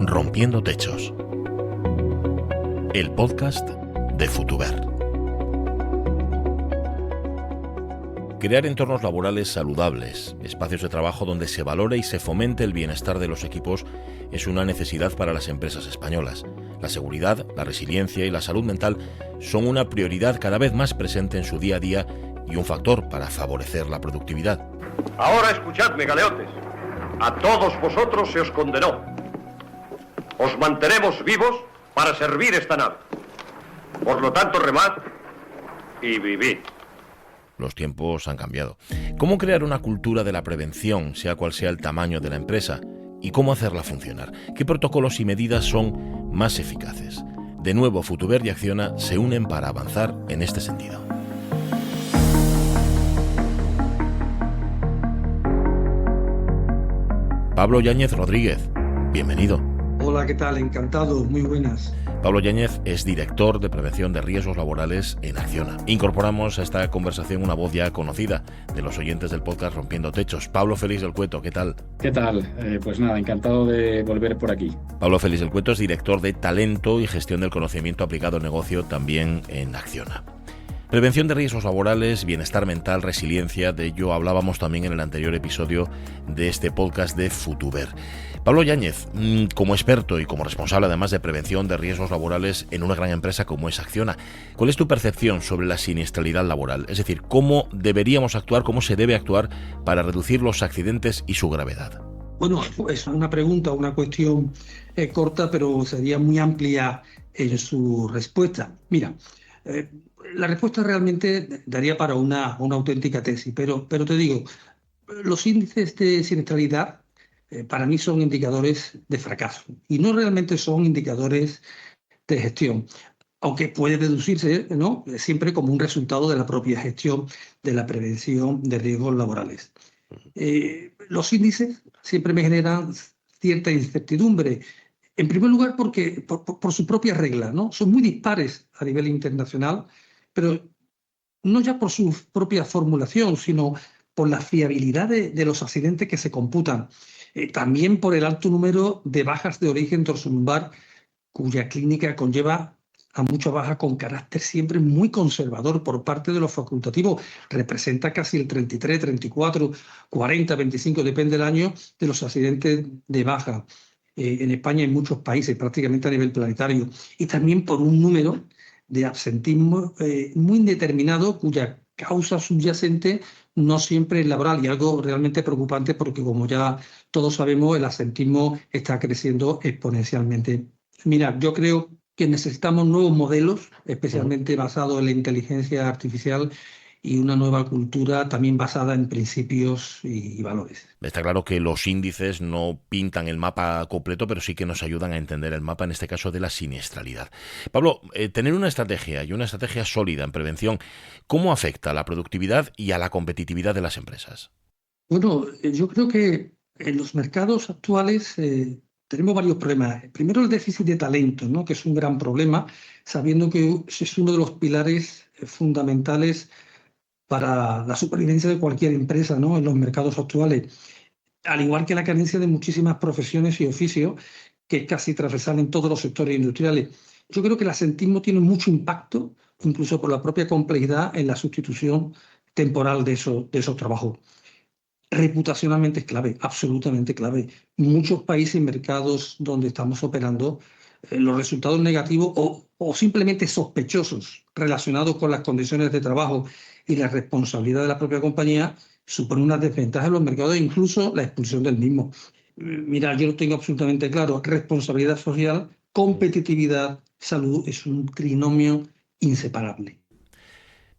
Rompiendo Techos, el podcast de Futuber. Crear entornos laborales saludables, espacios de trabajo donde se valore y se fomente el bienestar de los equipos es una necesidad para las empresas españolas. La seguridad, la resiliencia y la salud mental son una prioridad cada vez más presente en su día a día y un factor para favorecer la productividad. Ahora escuchadme, galeotes. A todos vosotros se os condenó. Os mantenemos vivos para servir esta nave. Por lo tanto, remad y vivid. Los tiempos han cambiado. ¿Cómo crear una cultura de la prevención, sea cual sea el tamaño de la empresa? ¿Y cómo hacerla funcionar? ¿Qué protocolos y medidas son más eficaces? De nuevo, Futuber y Acciona se unen para avanzar en este sentido. Pablo Yáñez Rodríguez, bienvenido. Hola, ¿qué tal? Encantado, muy buenas. Pablo Yáñez es director de prevención de riesgos laborales en Acciona. Incorporamos a esta conversación una voz ya conocida de los oyentes del podcast Rompiendo Techos. Pablo Félix del Cueto, ¿qué tal? ¿Qué tal? Pues nada, encantado de volver por aquí. Pablo Félix del Cueto es director de talento y gestión del conocimiento aplicado al negocio también en Acciona. Prevención de riesgos laborales, bienestar mental, resiliencia, de ello hablábamos también en el anterior episodio de este podcast de Futuber. Pablo Yáñez, como experto y como responsable además de prevención de riesgos laborales en una gran empresa como es Acciona, ¿cuál es tu percepción sobre la siniestralidad laboral? Es decir, ¿cómo deberíamos actuar, cómo se debe actuar para reducir los accidentes y su gravedad? Bueno, es una pregunta, una cuestión corta, pero sería muy amplia en su respuesta. Mira, la respuesta realmente daría para una auténtica tesis, pero te digo, los índices de siniestralidad para mí son indicadores de fracaso y no realmente son indicadores de gestión, aunque puede deducirse, ¿no?, siempre como un resultado de la propia gestión de la prevención de riesgos laborales. Los índices siempre me generan cierta incertidumbre. En primer lugar, porque por sus propias reglas, ¿no? Son muy dispares a nivel internacional, pero no ya por su propia formulación, sino por la fiabilidad de los accidentes que se computan. También por el alto número de bajas de origen dorsolumbar, cuya clínica conlleva a muchas bajas con carácter siempre muy conservador por parte de los facultativos. Representa casi el 33, 34, 40, 25, depende del año, de los accidentes de baja. En España y en muchos países, prácticamente a nivel planetario. Y también por un número de absentismo muy indeterminado, cuya causa subyacente no siempre es laboral, y algo realmente preocupante porque, como ya todos sabemos, el absentismo está creciendo exponencialmente. Mira, yo creo que necesitamos nuevos modelos, especialmente basados en la inteligencia artificial, y una nueva cultura también basada en principios y valores. Está claro que los índices no pintan el mapa completo, pero sí que nos ayudan a entender el mapa, en este caso de la siniestralidad. Pablo, tener una estrategia y una estrategia sólida en prevención, ¿cómo afecta a la productividad y a la competitividad de las empresas? Bueno, yo creo que en los mercados actuales tenemos varios problemas. Primero, el déficit de talento, ¿no?, que es un gran problema, sabiendo que es uno de los pilares fundamentales para la supervivencia de cualquier empresa, ¿no?, en los mercados actuales, al igual que la carencia de muchísimas profesiones y oficios, que es casi transversal en todos los sectores industriales. Yo creo que el absentismo tiene mucho impacto, incluso por la propia complejidad, en la sustitución temporal de esos trabajos. Reputacionalmente es clave, absolutamente clave. Muchos países y mercados donde estamos operando, los resultados negativos o simplemente sospechosos relacionados con las condiciones de trabajo y la responsabilidad de la propia compañía supone una desventaja en los mercados e incluso la expulsión del mismo. Mira, yo lo tengo absolutamente claro. Responsabilidad social, competitividad, salud es un trinomio inseparable.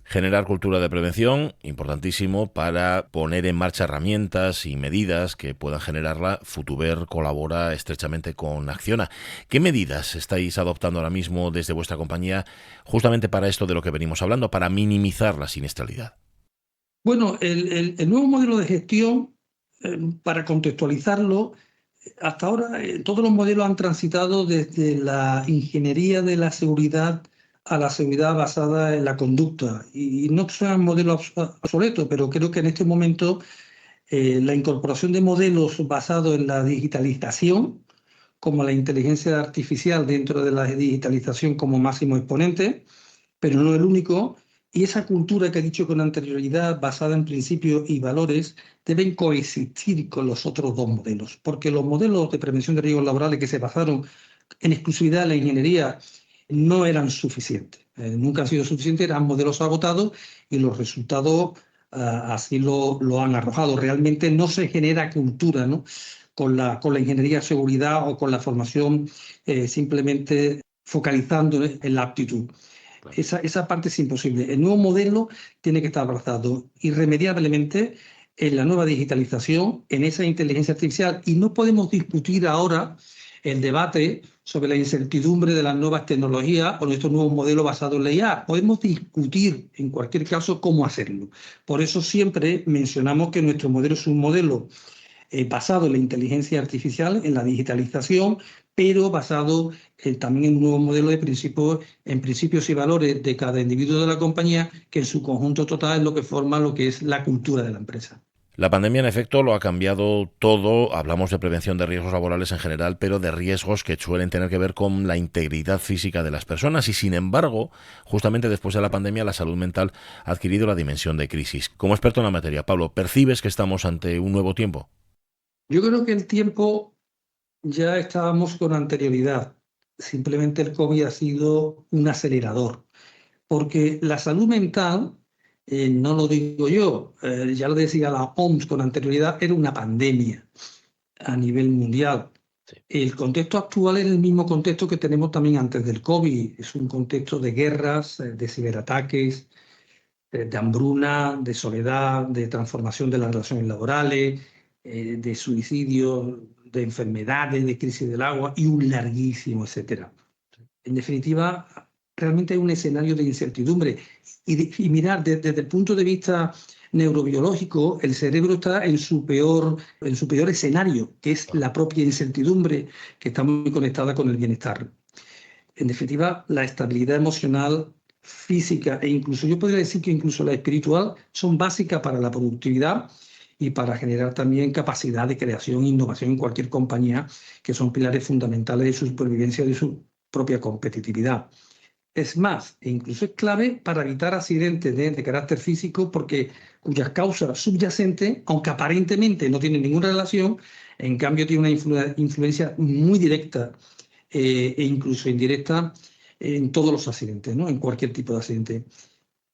Generar cultura de prevención, importantísimo para poner en marcha herramientas y medidas que puedan generarla. Futuber colabora estrechamente con Acciona. ¿Qué medidas estáis adoptando ahora mismo desde vuestra compañía justamente para esto de lo que venimos hablando, para minimizar la siniestralidad? Bueno, el nuevo modelo de gestión, para contextualizarlo, hasta ahora todos los modelos han transitado desde la ingeniería de la seguridad a la seguridad basada en la conducta. Y no que sea un modelo obsoleto, pero creo que en este momento la incorporación de modelos basados en la digitalización como la inteligencia artificial dentro de la digitalización como máximo exponente, pero no el único. Y esa cultura que he dicho con anterioridad, basada en principios y valores, deben coexistir con los otros dos modelos, porque los modelos de prevención de riesgos laborales que se basaron en exclusividad en la ingeniería no eran suficientes. Nunca han sido suficientes, eran modelos agotados y los resultados así lo han arrojado. Realmente no se genera cultura, ¿no?, con la ingeniería de seguridad o con la formación simplemente focalizando en la aptitud. Esa parte es imposible. El nuevo modelo tiene que estar basado irremediablemente en la nueva digitalización, en esa inteligencia artificial, y no podemos discutir ahora el debate sobre la incertidumbre de las nuevas tecnologías o nuestro nuevo modelo basado en la IA. Podemos discutir, en cualquier caso, cómo hacerlo. Por eso siempre mencionamos que nuestro modelo es un modelo basado en la inteligencia artificial, en la digitalización, pero basado también en un nuevo modelo de principios y valores de cada individuo de la compañía, que en su conjunto total es lo que forma lo que es la cultura de la empresa. La pandemia, en efecto, lo ha cambiado todo. Hablamos de prevención de riesgos laborales en general, pero de riesgos que suelen tener que ver con la integridad física de las personas. Y, sin embargo, justamente después de la pandemia, la salud mental ha adquirido la dimensión de crisis. Como experto en la materia, Pablo, ¿percibes que estamos ante un nuevo tiempo? Yo creo que el tiempo ya estábamos con anterioridad. Simplemente el COVID ha sido un acelerador, porque la salud mental, no lo digo yo, ya lo decía la OMS con anterioridad, era una pandemia a nivel mundial. Sí. El contexto actual es el mismo contexto que tenemos también antes del COVID. Es un contexto de guerras, de ciberataques, de hambruna, de soledad, de transformación de las relaciones laborales, de suicidios, de enfermedades, de crisis del agua y un larguísimo etcétera. En definitiva, realmente hay un escenario de incertidumbre. Y mirar, desde el punto de vista neurobiológico, el cerebro está en su peor escenario, que es la propia incertidumbre, que está muy conectada con el bienestar. En definitiva, la estabilidad emocional, física e incluso, yo podría decir que incluso la espiritual, son básicas para la productividad y para generar también capacidad de creación e innovación en cualquier compañía, que son pilares fundamentales de su supervivencia y de su propia competitividad. Es más, e incluso es clave para evitar accidentes de carácter físico, cuyas causas subyacentes, aunque aparentemente no tienen ninguna relación, en cambio tienen una influencia muy directa e incluso indirecta en todos los accidentes, ¿no?, en cualquier tipo de accidente.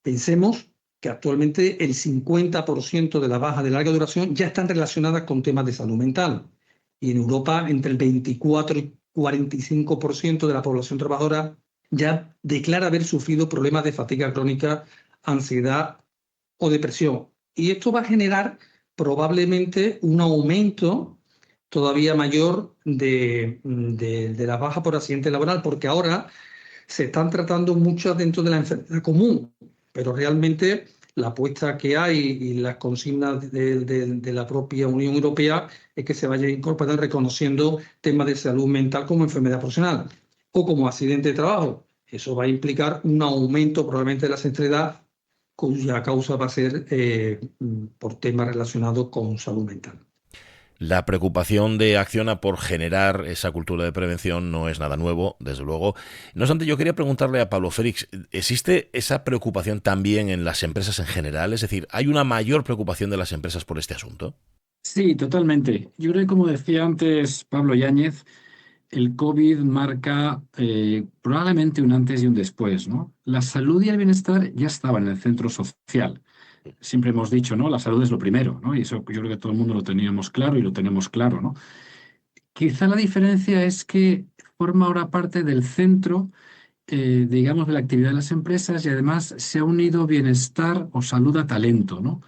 Pensemos que actualmente el 50% de las bajas de larga duración ya están relacionadas con temas de salud mental. Y en Europa, entre el 24 y 45% de la población trabajadora ya declara haber sufrido problemas de fatiga crónica, ansiedad o depresión. Y esto va a generar probablemente un aumento todavía mayor de la baja por accidente laboral, porque ahora se están tratando muchas dentro de la enfermedad común, pero realmente la apuesta que hay y las consignas de la propia Unión Europea es que se vaya a incorporar reconociendo temas de salud mental como enfermedad profesional o como accidente de trabajo. Eso va a implicar un aumento probablemente de la siniestralidad, cuya causa va a ser por temas relacionados con salud mental. La preocupación de Acciona por generar esa cultura de prevención no es nada nuevo, desde luego. No obstante, yo quería preguntarle a Pablo Félix, ¿existe esa preocupación también en las empresas en general? Es decir, ¿hay una mayor preocupación de las empresas por este asunto? Sí, totalmente. Yo creo que, como decía antes Pablo Yáñez, el COVID marca probablemente un antes y un después, ¿no? La salud y el bienestar ya estaban en el centro social. Siempre hemos dicho, ¿no?, la salud es lo primero, ¿no? Y eso yo creo que todo el mundo lo teníamos claro y lo tenemos claro, ¿no? Quizá la diferencia es que forma ahora parte del centro, digamos, de la actividad de las empresas, y además se ha unido bienestar o salud a talento, ¿no?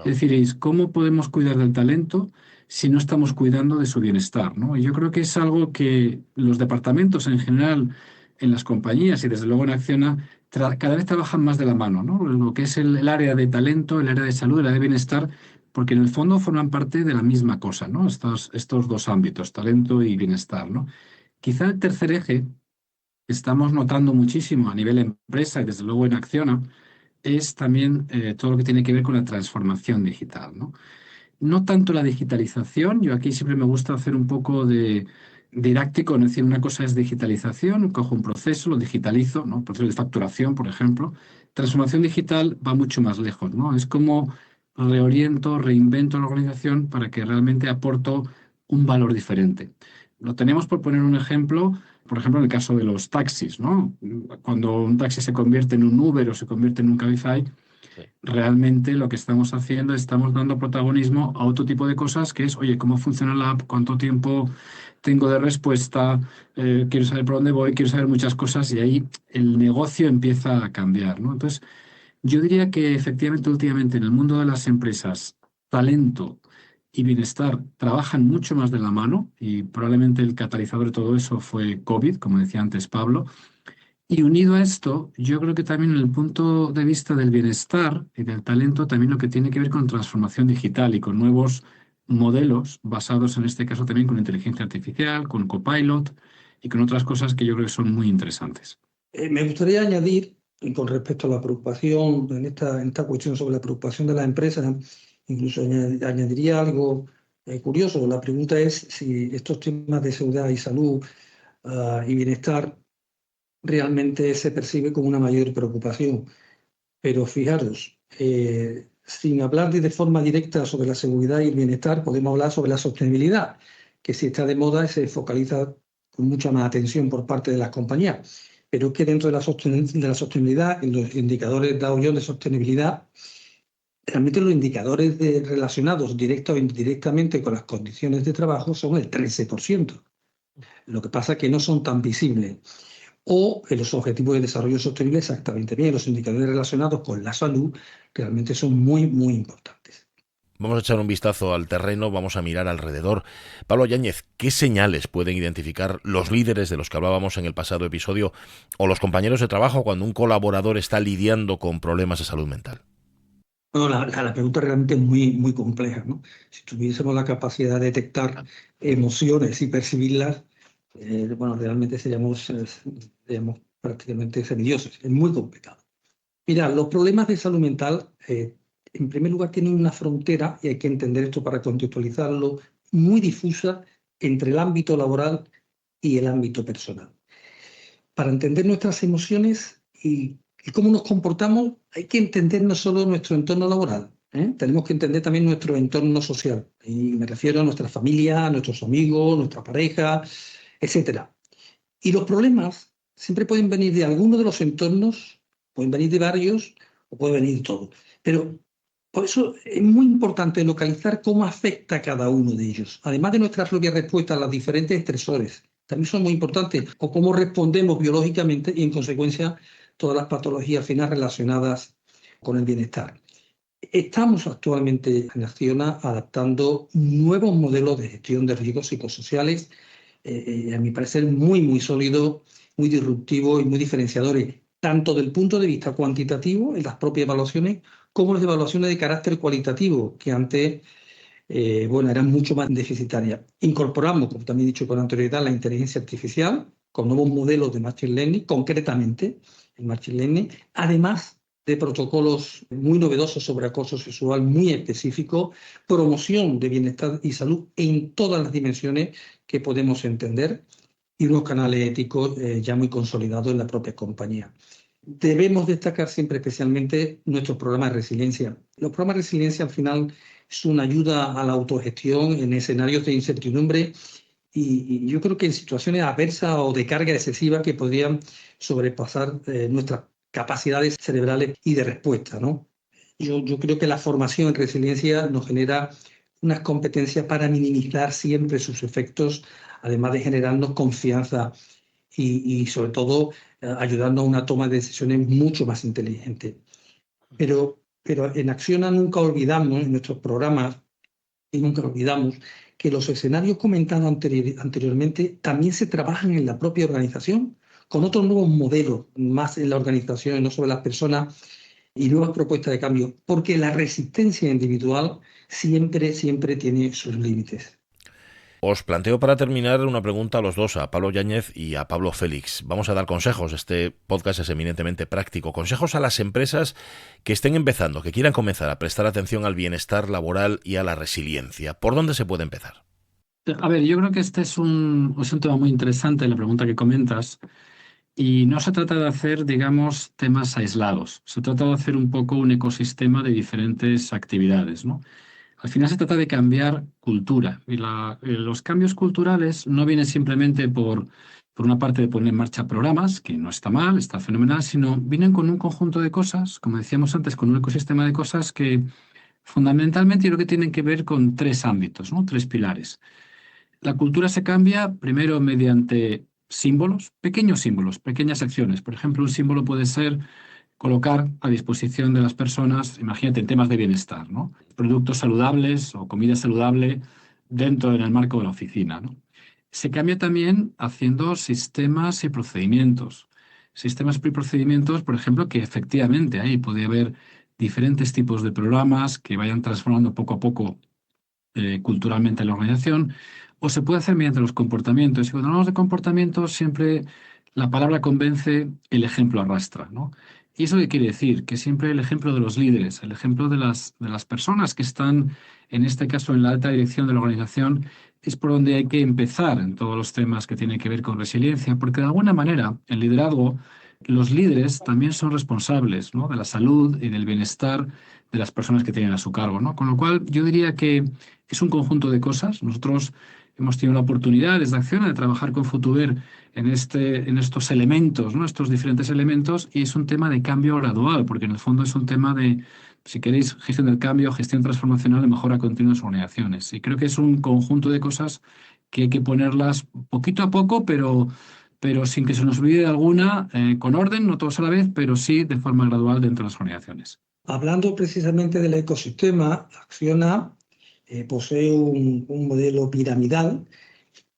Es decir, ¿cómo podemos cuidar del talento si no estamos cuidando de su bienestar, ¿no? Y yo creo que es algo que los departamentos en general en las compañías y desde luego en Acciona cada vez trabajan más de la mano, ¿no? Lo que es el área de talento, el área de salud, el área de bienestar, porque en el fondo forman parte de la misma cosa, ¿no? Estos dos ámbitos, talento y bienestar, ¿no? Quizá el tercer eje que estamos notando muchísimo a nivel empresa y desde luego en Acciona es también todo lo que tiene que ver con la transformación digital, ¿no? No tanto la digitalización, yo aquí siempre me gusta hacer un poco de didáctico, es decir, una cosa es digitalización, cojo un proceso, lo digitalizo, ¿no? Proceso de facturación, por ejemplo. Transformación digital va mucho más lejos, ¿no? Es como reoriento, reinvento la organización para que realmente aporto un valor diferente. Lo tenemos por poner un ejemplo, por ejemplo, en el caso de los taxis, ¿no? Cuando un taxi se convierte en un Uber o se convierte en un Cabify, Sí. realmente lo que estamos haciendo, estamos dando protagonismo a otro tipo de cosas que es, oye, ¿cómo funciona la app? ¿Cuánto tiempo tengo de respuesta? Quiero saber por dónde voy, quiero saber muchas cosas y ahí el negocio empieza a cambiar, ¿no? Entonces, yo diría que efectivamente últimamente en el mundo de las empresas, talento y bienestar trabajan mucho más de la mano y probablemente el catalizador de todo eso fue COVID, como decía antes Pablo. Y unido a esto, yo creo que también en el punto de vista del bienestar y del talento, también lo que tiene que ver con transformación digital y con nuevos modelos basados en este caso también con inteligencia artificial, con Copilot y con otras cosas que yo creo que son muy interesantes. Me gustaría añadir, y con respecto a la preocupación, en esta cuestión sobre la preocupación de las empresas, incluso añadiría algo curioso. La pregunta es si estos temas de seguridad y salud y bienestar realmente se percibe como una mayor preocupación. Pero fijaros, sin hablar de forma directa sobre la seguridad y el bienestar, podemos hablar sobre la sostenibilidad, que si está de moda se focaliza con mucha más atención por parte de las compañías. Pero es que dentro de la sostenibilidad, en los indicadores Dow Jones de sostenibilidad, realmente los indicadores relacionados directa o indirectamente con las condiciones de trabajo son el 13%. Lo que pasa es que no son tan visibles. O en los objetivos de desarrollo sostenible exactamente bien. Los indicadores relacionados con la salud realmente son muy, muy importantes. Vamos a echar un vistazo al terreno, vamos a mirar alrededor. Pablo Yáñez, ¿qué señales pueden identificar los líderes de los que hablábamos en el pasado episodio o los compañeros de trabajo cuando un colaborador está lidiando con problemas de salud mental? Bueno, la pregunta realmente es muy, muy compleja, ¿no? Si tuviésemos la capacidad de detectar emociones y percibirlas, bueno, realmente seríamos prácticamente semidioses. Es muy complicado. Mira, los problemas de salud mental, en primer lugar, tienen una frontera, y hay que entender esto para contextualizarlo, muy difusa entre el ámbito laboral y el ámbito personal. Para entender nuestras emociones y cómo nos comportamos, hay que entender no solo nuestro entorno laboral, tenemos que entender también nuestro entorno social. Y me refiero a nuestra familia, a nuestros amigos, nuestra pareja, etc. Y los problemas siempre pueden venir de alguno de los entornos, pueden venir de varios o pueden venir de todos. Pero por eso es muy importante localizar cómo afecta a cada uno de ellos. Además de nuestra propia respuesta a los diferentes estresores, también son muy importantes, o cómo respondemos biológicamente y en consecuencia todas las patologías finas relacionadas con el bienestar. Estamos actualmente en Acciona adaptando nuevos modelos de gestión de riesgos psicosociales, a mi parecer muy, muy sólidos, muy disruptivos y muy diferenciadores, tanto del punto de vista cuantitativo en las propias evaluaciones, como las evaluaciones de carácter cualitativo, que antes eran mucho más deficitarias. Incorporamos, como también he dicho con anterioridad, la inteligencia artificial con nuevos modelos de Machine Learning, concretamente el Machine Learning, además de protocolos muy novedosos sobre acoso sexual, muy específicos, promoción de bienestar y salud en todas las dimensiones que podemos entender y unos canales éticos ya muy consolidados en la propia compañía. Debemos destacar siempre especialmente nuestros programas de resiliencia. Los programas de resiliencia al final es una ayuda a la autogestión en escenarios de incertidumbre y yo creo que en situaciones adversas o de carga excesiva que podrían sobrepasar nuestras capacidades cerebrales y de respuesta, ¿no? Yo creo que la formación en resiliencia nos genera unas competencias para minimizar siempre sus efectos, además de generarnos confianza y sobre todo ayudarnos a una toma de decisiones mucho más inteligente. Pero en Acciona nunca olvidamos, en nuestros programas, y nunca olvidamos que los escenarios comentados anteriormente también se trabajan en la propia organización, con otros nuevos modelos más en la organización, no sobre las personas, y nuevas propuestas de cambio, porque la resistencia individual siempre tiene sus límites. Os planteo para terminar una pregunta a los dos, a Pablo Yáñez y a Pablo Félix. Vamos a dar consejos, este podcast es eminentemente práctico. Consejos a las empresas que estén empezando, que quieran comenzar a prestar atención al bienestar laboral y a la resiliencia. ¿Por dónde se puede empezar? A ver, yo creo que este es un tema muy interesante, la pregunta que comentas, y no se trata de hacer, digamos, temas aislados, se trata de hacer un poco un ecosistema de diferentes actividades, ¿no? Al final se trata de cambiar cultura, y los cambios culturales no vienen simplemente por una parte de poner en marcha programas, que no está mal, está fenomenal, sino vienen con un conjunto de cosas, como decíamos antes, con un ecosistema de cosas que fundamentalmente yo creo que tienen que ver con tres ámbitos, ¿no? Tres pilares. La cultura se cambia primero mediante símbolos, pequeñas acciones. Por ejemplo, un símbolo puede ser colocar a disposición de las personas, imagínate, en temas de bienestar, ¿no? Productos saludables o comida saludable dentro del marco de la oficina, ¿no? Se cambia también haciendo sistemas y procedimientos. Sistemas y procedimientos, por ejemplo, que efectivamente ahí puede haber diferentes tipos de programas que vayan transformando poco a poco culturalmente la organización, o se puede hacer mediante los comportamientos. Y cuando hablamos de comportamientos, siempre la palabra convence, el ejemplo arrastra, ¿no? ¿Y eso qué quiere decir? Que siempre el ejemplo de los líderes, el ejemplo de las personas que están, en este caso, en la alta dirección de la organización, es por donde hay que empezar en todos los temas que tienen que ver con resiliencia, porque de alguna manera, el liderazgo, los líderes también son responsables, ¿no? De la salud y del bienestar de las personas que tienen a su cargo, ¿no? Con lo cual, yo diría que es un conjunto de cosas. Nosotros hemos tenido la oportunidad desde Acciona de trabajar con Futuber en estos elementos, ¿no? Estos diferentes elementos, y es un tema de cambio gradual, porque en el fondo es un tema de, si queréis, gestión del cambio, gestión transformacional de mejora continua en sus organizaciones. Y creo que es un conjunto de cosas que hay que ponerlas poquito a poco, pero sin que se nos olvide alguna, con orden, no todos a la vez, pero sí de forma gradual dentro de las organizaciones. Hablando precisamente del ecosistema, Acciona posee un modelo piramidal,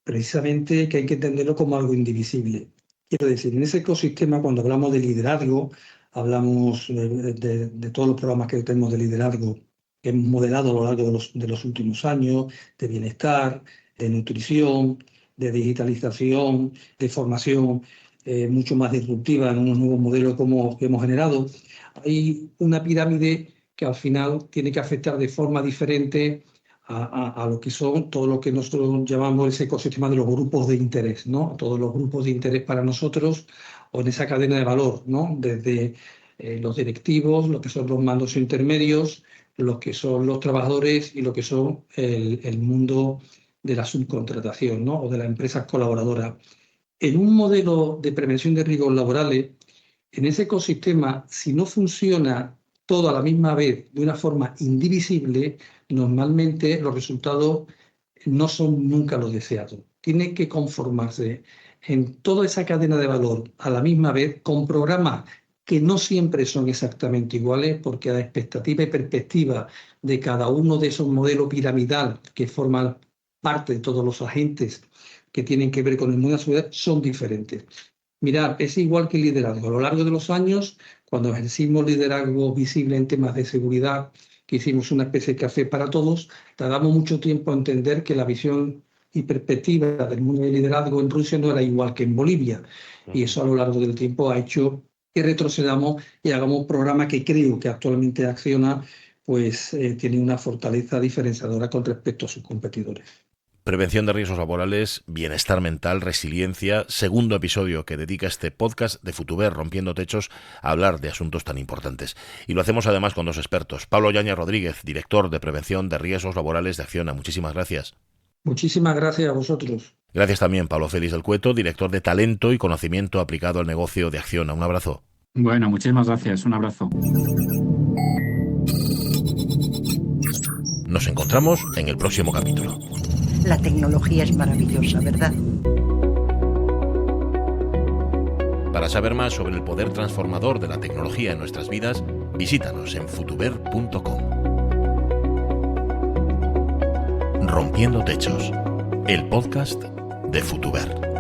precisamente que hay que entenderlo como algo indivisible. Quiero decir, en ese ecosistema, cuando hablamos de liderazgo, hablamos de todos los programas que tenemos de liderazgo que hemos modelado a lo largo de los últimos años, de bienestar, de nutrición, de digitalización, de formación mucho más disruptiva en unos nuevos modelos que hemos generado. Hay una pirámide que al final tiene que afectar de forma diferente a lo que son todo lo que nosotros llamamos ese ecosistema de los grupos de interés, ¿no? Todos los grupos de interés para nosotros, o en esa cadena de valor, ¿no? Desde los directivos, lo que son los mandos intermedios, lo que son los trabajadores y lo que son el mundo de la subcontratación, ¿no? O de las empresas colaboradoras. En un modelo de prevención de riesgos laborales, en ese ecosistema, si no funciona todo a la misma vez de una forma indivisible, normalmente los resultados no son nunca los deseados. Tiene que conformarse en toda esa cadena de valor a la misma vez con programas que no siempre son exactamente iguales, porque la expectativa y perspectiva de cada uno de esos modelos piramidal que forman parte de todos los agentes que tienen que ver con el mundo de la seguridad son diferentes. Mirad, es igual que el liderazgo. A lo largo de los años, cuando ejercimos liderazgo visible en temas de seguridad, que hicimos una especie de café para todos, tardamos mucho tiempo a entender que la visión y perspectiva del mundo del liderazgo en Rusia no era igual que en Bolivia. Y eso a lo largo del tiempo ha hecho que retrocedamos y hagamos un programa que creo que actualmente Acciona pues, tiene una fortaleza diferenciadora con respecto a sus competidores. Prevención de riesgos laborales, bienestar mental, resiliencia, segundo episodio que dedica este podcast de Futuber Rompiendo Techos a hablar de asuntos tan importantes. Y lo hacemos además con dos expertos. Pablo Yáñez Rodríguez, director de Prevención de Riesgos Laborales de Acciona. Muchísimas gracias. Muchísimas gracias a vosotros. Gracias también Pablo Félix del Cueto, director de Talento y Conocimiento Aplicado al Negocio de Acciona. Un abrazo. Bueno, muchísimas gracias. Un abrazo. Nos encontramos en el próximo capítulo. La tecnología es maravillosa, ¿verdad? Para saber más sobre el poder transformador de la tecnología en nuestras vidas, visítanos en futuber.com. Rompiendo Techos, el podcast de Futuber.